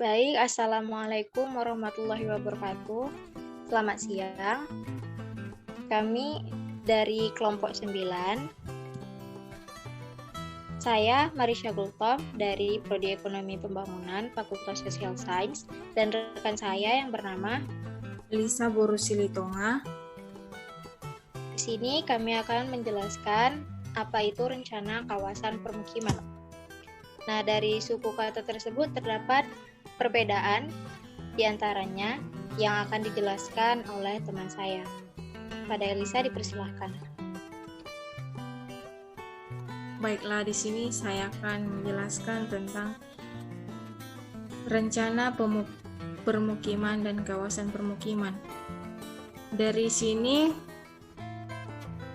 Baik, Assalamualaikum warahmatullahi wabarakatuh. Selamat siang. Kami dari kelompok 9. Saya Marisha Gultom dari Prodi Ekonomi Pembangunan Fakultas Social Science dan rekan saya yang bernama Lisa Borusilitonga. Di sini kami akan menjelaskan apa itu rencana kawasan permukiman. Nah, dari suku kata tersebut terdapat perbedaan di antaranya yang akan dijelaskan oleh teman saya. Pada Elisa dipersilahkan. Baiklah, di sini saya akan menjelaskan tentang rencana permukiman dan kawasan permukiman. Dari sini,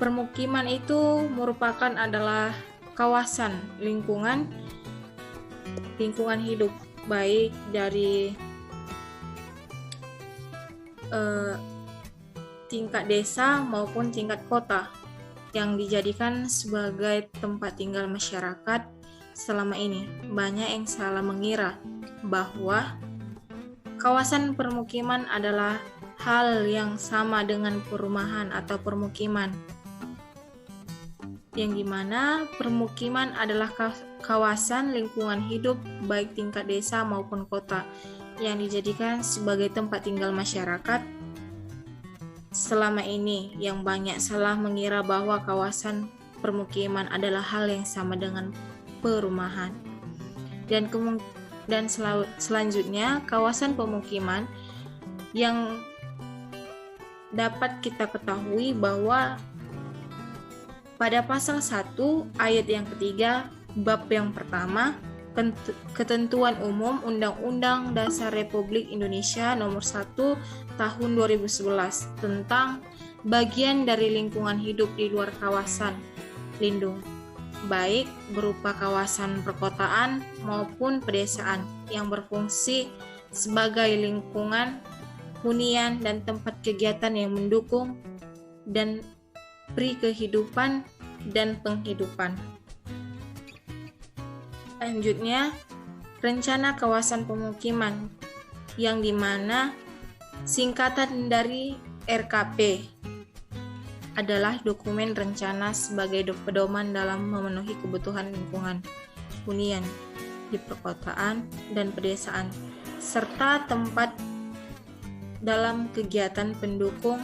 permukiman itu merupakan adalah kawasan lingkungan hidup, baik dari tingkat desa maupun tingkat kota yang dijadikan sebagai tempat tinggal masyarakat. Selama ini banyak yang salah mengira bahwa kawasan permukiman adalah hal yang sama dengan perumahan atau permukiman, yang dimana permukiman adalah kawasan lingkungan hidup baik tingkat desa maupun kota yang dijadikan sebagai tempat tinggal masyarakat. Selama ini yang banyak salah mengira bahwa kawasan permukiman adalah hal yang sama dengan perumahan. Dan selanjutnya kawasan pemukiman yang dapat kita ketahui bahwa pada pasal 1 ayat yang ketiga bab yang pertama Ketentuan Umum Undang-Undang Dasar Republik Indonesia Nomor 1 Tahun 2011 tentang bagian dari lingkungan hidup di luar kawasan lindung, baik berupa kawasan perkotaan maupun pedesaan yang berfungsi sebagai lingkungan hunian dan tempat kegiatan yang mendukung dan beri kehidupan dan penghidupan. Selanjutnya, rencana kawasan pemukiman yang dimana singkatan dari RKP adalah dokumen rencana sebagai pedoman dalam memenuhi kebutuhan lingkungan hunian di perkotaan dan pedesaan serta tempat dalam kegiatan pendukung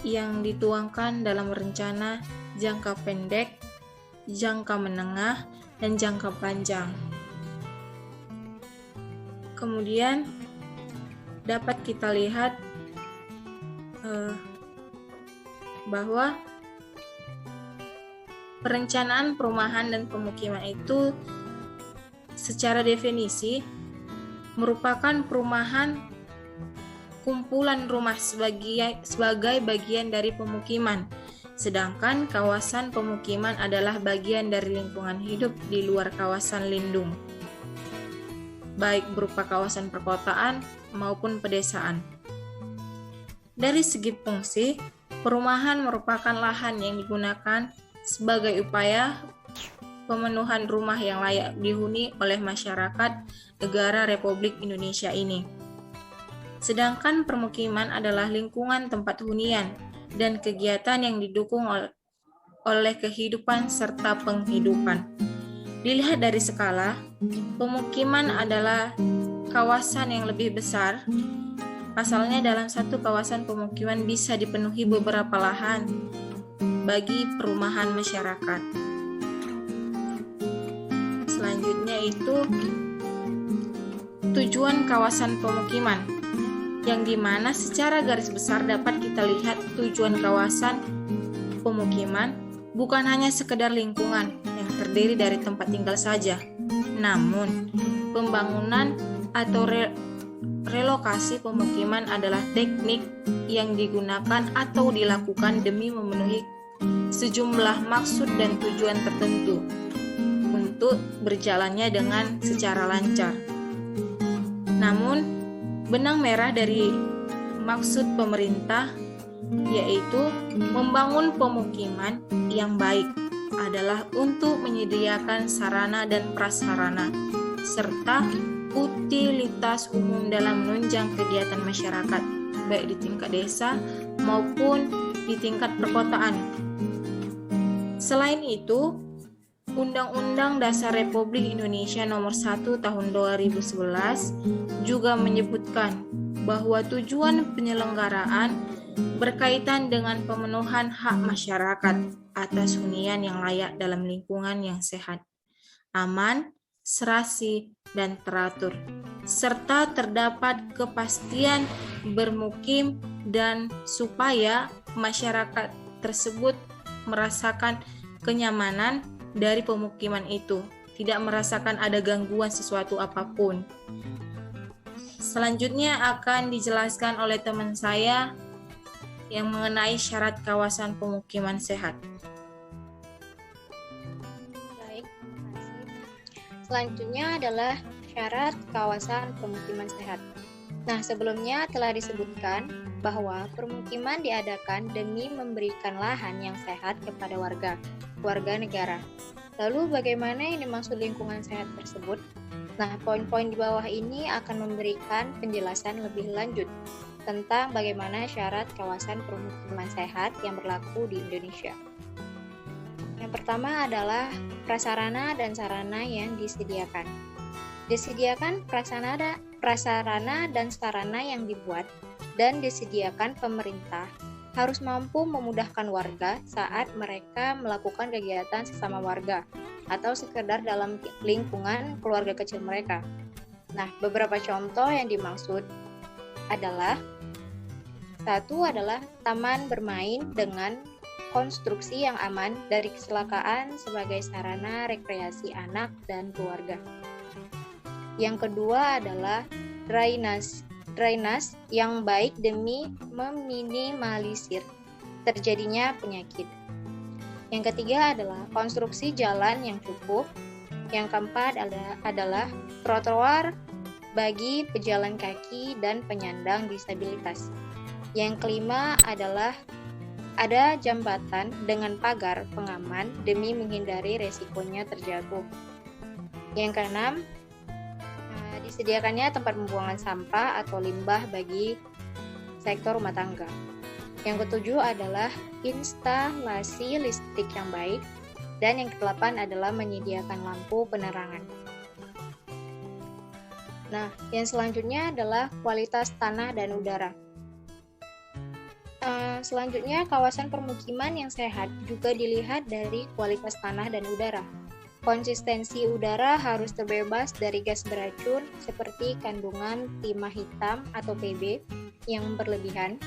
yang dituangkan dalam rencana jangka pendek, jangka menengah, dan jangka panjang. Kemudian dapat kita lihat bahwa perencanaan perumahan dan pemukiman itu secara definisi merupakan perumahan kumpulan rumah sebagai bagian dari pemukiman. Sedangkan kawasan pemukiman adalah bagian dari lingkungan hidup di luar kawasan lindung, baik berupa kawasan perkotaan maupun pedesaan. Dari segi fungsi, perumahan merupakan lahan yang digunakan sebagai upaya pemenuhan rumah yang layak dihuni oleh masyarakat negara Republik Indonesia ini. Sedangkan permukiman adalah lingkungan tempat hunian dan kegiatan yang didukung oleh kehidupan serta penghidupan. Dilihat dari skala, pemukiman adalah kawasan yang lebih besar. Pasalnya dalam satu kawasan pemukiman bisa dipenuhi beberapa lahan bagi perumahan masyarakat. Selanjutnya itu tujuan kawasan pemukiman, yang dimana secara garis besar dapat kita lihat tujuan kawasan pemukiman bukan hanya sekedar lingkungan yang terdiri dari tempat tinggal saja, namun pembangunan atau relokasi pemukiman adalah teknik yang digunakan atau dilakukan demi memenuhi sejumlah maksud dan tujuan tertentu untuk berjalannya dengan secara lancar. Namun benang merah dari maksud pemerintah yaitu membangun pemukiman yang baik adalah untuk menyediakan sarana dan prasarana serta utilitas umum dalam menunjang kegiatan masyarakat, baik di tingkat desa maupun di tingkat perkotaan. Selain itu, Undang-Undang Dasar Republik Indonesia Nomor 1 Tahun 2011 juga menyebutkan bahwa tujuan penyelenggaraan berkaitan dengan pemenuhan hak masyarakat atas hunian yang layak dalam lingkungan yang sehat, aman, serasi, dan teratur, serta terdapat kepastian bermukim dan supaya masyarakat tersebut merasakan kenyamanan dari pemukiman itu, tidak merasakan ada gangguan sesuatu apapun. Selanjutnya akan dijelaskan oleh teman saya yang mengenai syarat kawasan pemukiman sehat. Baik, terima kasih. Selanjutnya adalah syarat kawasan pemukiman sehat. Nah, sebelumnya telah disebutkan bahwa permukiman diadakan demi memberikan lahan yang sehat kepada warga negara. Lalu bagaimana yang dimaksud lingkungan sehat tersebut? Nah, poin-poin di bawah ini akan memberikan penjelasan lebih lanjut tentang bagaimana syarat kawasan permukiman sehat yang berlaku di Indonesia. Yang pertama adalah prasarana dan sarana yang disediakan. Disediakan prasarana dan sarana yang dibuat dan disediakan pemerintah harus mampu memudahkan warga saat mereka melakukan kegiatan sesama warga atau sekedar dalam lingkungan keluarga kecil mereka. Nah, beberapa contoh yang dimaksud adalah satu adalah taman bermain dengan konstruksi yang aman dari kecelakaan sebagai sarana rekreasi anak dan keluarga. Yang kedua adalah drainase yang baik demi meminimalisir terjadinya penyakit. Yang ketiga adalah konstruksi jalan yang cukup. Yang keempat adalah trotoar bagi pejalan kaki dan penyandang disabilitas. Yang kelima adalah ada jembatan dengan pagar pengaman demi menghindari resikonya terjatuh. Yang keenam, disediakannya tempat pembuangan sampah atau limbah bagi sektor rumah tangga. Yang ketujuh adalah instalasi listrik yang baik. Dan yang kedelapan adalah menyediakan lampu penerangan. Nah, yang selanjutnya adalah kualitas tanah dan udara. Selanjutnya, kawasan permukiman yang sehat juga dilihat dari kualitas tanah dan udara. Konsistensi udara harus terbebas dari gas beracun seperti kandungan timah hitam atau PB yang berlebihan.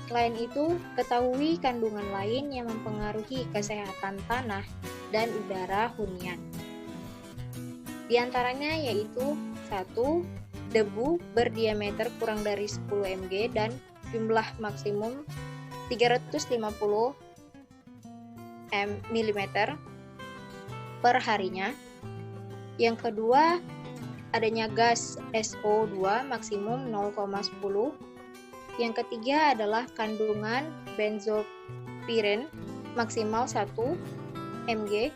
Selain itu, ketahui kandungan lain yang mempengaruhi kesehatan tanah dan udara hunian. Di antaranya yaitu 1. Debu berdiameter kurang dari 10 mg dan jumlah maksimum 350 mm per harinya. Yang kedua, adanya gas SO2 maksimum 0,10. Yang ketiga adalah kandungan benzopiren maksimal 1 mg.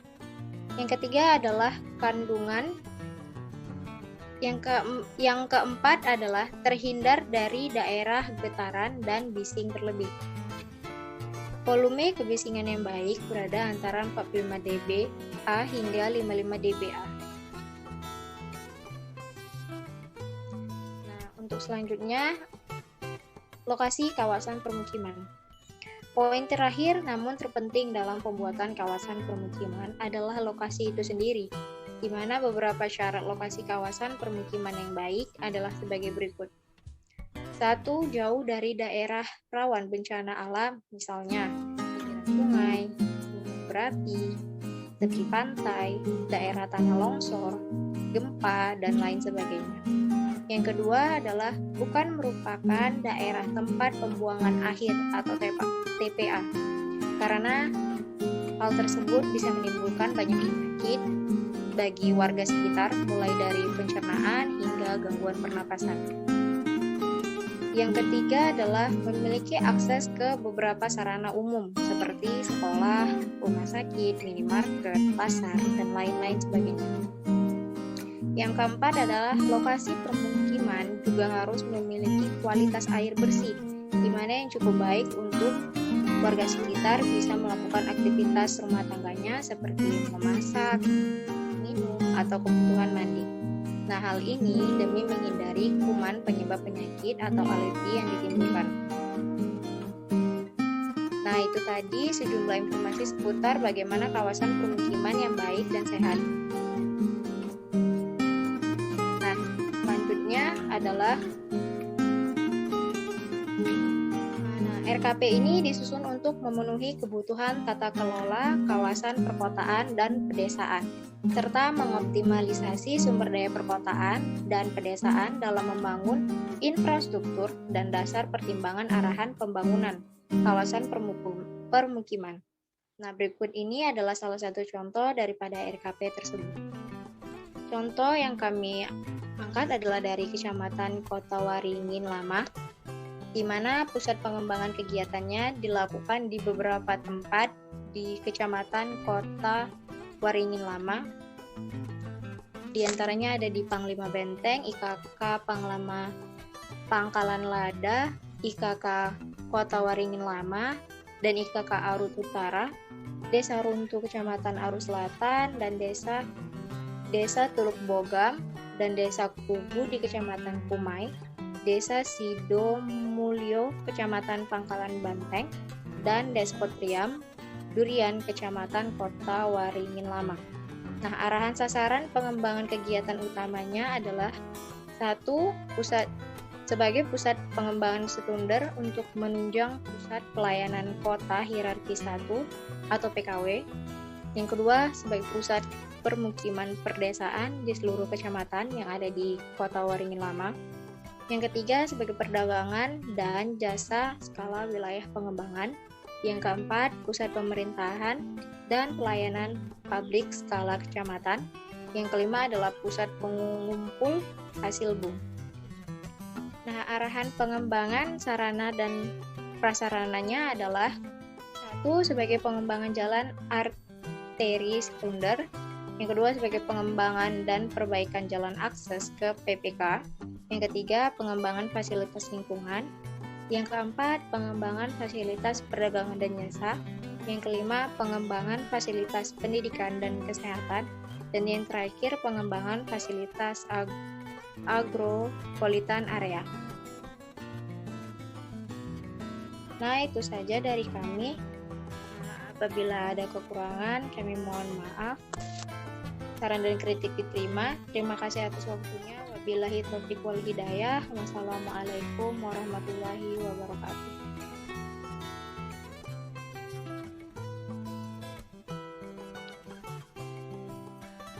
Yang ketiga adalah kandungan yang keempat adalah terhindar dari daerah getaran dan bising berlebih. Volume kebisingan yang baik berada antara 45 dBA hingga 55 dBA. Nah, untuk selanjutnya, lokasi kawasan permukiman. Poin terakhir namun terpenting dalam pembuatan kawasan permukiman adalah lokasi itu sendiri, di mana beberapa syarat lokasi kawasan permukiman yang baik adalah sebagai berikut. 1. Jauh dari daerah rawan bencana alam, misalnya pinggiran sungai, gunung berapi, tepi pantai, daerah tanah longsor, gempa, dan lain sebagainya. Yang kedua adalah bukan merupakan daerah tempat pembuangan akhir atau TPA, karena hal tersebut bisa menimbulkan banyak penyakit bagi warga sekitar, mulai dari pencernaan hingga gangguan pernapasan. Yang ketiga adalah memiliki akses ke beberapa sarana umum seperti sekolah, rumah sakit, minimarket, pasar, dan lain-lain sebagainya. Yang keempat adalah lokasi permukiman juga harus memiliki kualitas air bersih, di mana yang cukup baik untuk warga sekitar bisa melakukan aktivitas rumah tangganya seperti memasak, minum, atau kebutuhan mandi. Nah, hal ini demi menghindari kuman penyebab penyakit atau alergi yang ditimbulkan. Nah, itu tadi sejumlah informasi seputar bagaimana kawasan permukiman yang baik dan sehat. Nah, selanjutnya adalah RKP ini disusun untuk memenuhi kebutuhan tata kelola kawasan perkotaan dan pedesaan, serta mengoptimalisasi sumber daya perkotaan dan pedesaan dalam membangun infrastruktur dan dasar pertimbangan arahan pembangunan kawasan permukiman. Nah, berikut ini adalah salah satu contoh daripada RKP tersebut. Contoh yang kami angkat adalah dari Kecamatan Kota Waringin Lama, di mana pusat pengembangan kegiatannya dilakukan di beberapa tempat di Kecamatan Kota Waringin Lama. Di antaranya ada di Panglima Benteng, IKK Panglama Pangkalan Lada, IKK Kota Waringin Lama, dan IKK Arut Utara, Desa Runtuh Kecamatan Arus Selatan, dan Desa Teluk Bogam, dan Desa Kubu di Kecamatan Kumai, Desa Sidomulyo, Kecamatan Pangkalan Banteng, dan Despot Priam, Durian, Kecamatan Kota Waringin Lama. Nah, arahan sasaran pengembangan kegiatan utamanya adalah 1. Sebagai pusat pengembangan sekunder untuk menunjang pusat pelayanan kota hierarki 1 atau PKW. Yang kedua, sebagai pusat permukiman perdesaan di seluruh kecamatan yang ada di Kota Waringin Lama. Yang ketiga, sebagai perdagangan dan jasa skala wilayah pengembangan. Yang keempat, pusat pemerintahan dan pelayanan publik skala kecamatan. Yang kelima adalah pusat pengumpul hasil bumi. Nah, arahan pengembangan sarana dan prasarananya adalah 1. Sebagai pengembangan jalan arteri sekunder. Yang kedua, sebagai pengembangan dan perbaikan jalan akses ke PPK. Yang ketiga, pengembangan fasilitas lingkungan. Yang keempat, pengembangan fasilitas perdagangan dan jasa. Yang kelima, pengembangan fasilitas pendidikan dan kesehatan. Dan yang terakhir, pengembangan fasilitas agropolitan area. Nah, itu saja dari kami. Apabila ada kekurangan, kami mohon maaf. Saran dan kritik diterima. Terima kasih atas waktunya. Wabillahi taufiq wal hidayah. Wassalamualaikum warahmatullahi wabarakatuh.